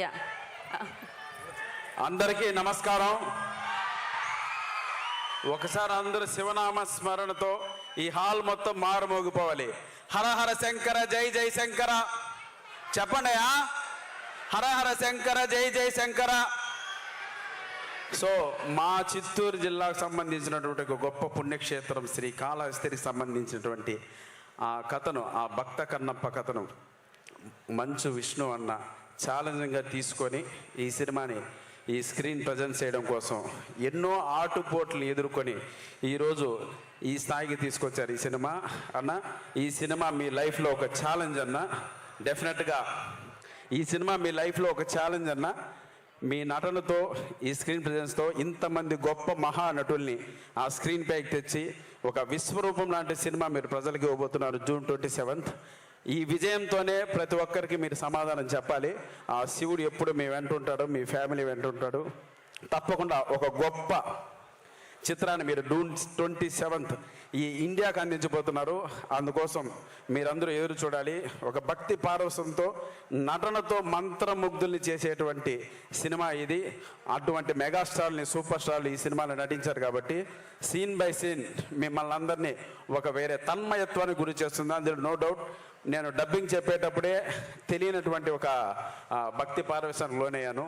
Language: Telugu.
యా అందరికీ నమస్కారం. ఒకసారి అందరూ శివనామ స్మరణతో ఈ హాల్ మొత్తం మారుమోగిపోవాలి. హర హర శంకర జై జై శంకర చెప్పండి. హర హర శంకర జై జై శంకర. సో మా చిత్తూరు జిల్లాకు సంబంధించినటువంటి ఒక గొప్ప పుణ్యక్షేత్రం శ్రీకాళహస్తికి సంబంధించినటువంటి ఆ కథను, ఆ భక్త కన్నప్ప కథను మంచు విష్ణు అన్న ఛాలెంజింగ్గా తీసుకొని ఈ సినిమాని ఈ స్క్రీన్ ప్రజెంట్ చేయడం కోసం ఎన్నో ఆటుపోట్లు ఎదుర్కొని ఈరోజు ఈ స్థాయికి తీసుకొచ్చారు ఈ సినిమా. అన్న, ఈ సినిమా మీ లైఫ్లో ఒక ఛాలెంజ్ అన్న. డెఫినెట్గా ఈ సినిమా మీ లైఫ్లో ఒక ఛాలెంజ్ అన్న. మీ నటనతో, ఈ స్క్రీన్ ప్రజెన్స్తో ఇంతమంది గొప్ప మహానటుల్ని ఆ స్క్రీన్ పైకి తెచ్చి ఒక విశ్వరూపం లాంటి సినిమా మీరు ప్రజలకు ఇవ్వబోతున్నారు జూన్ 27th. ఈ విజయంతోనే ప్రతి ఒక్కరికి మీరు సమాధానం చెప్పాలి. ఆ శివుడు ఎప్పుడు మీ వెంట ఉంటాడు, మీ ఫ్యామిలీ వెంట ఉంటాడు. తప్పకుండా ఒక గొప్ప చిత్రాన్ని మీరు జూన్ 27th ఈ ఇండియాకి అందించబోతున్నారు. అందుకోసం మీరందరూ ఎదురు చూడాలి. ఒక భక్తి పారవశంతో, నటనతో మంత్రముగ్ధుల్ని చేసేటువంటి సినిమా ఇది. అటువంటి మెగాస్టార్ని, సూపర్ స్టార్లు ఈ సినిమాలో నటించారు కాబట్టి సీన్ బై సీన్ మిమ్మల్ని అందరినీ ఒక వేరే తన్మయత్వానికి గురి చేస్తుంది. అందులో నో డౌట్. నేను డబ్బింగ్ చెప్పేటప్పుడే తెలియనటువంటి ఒక భక్తి పారవశానికి లోనయ్యాను.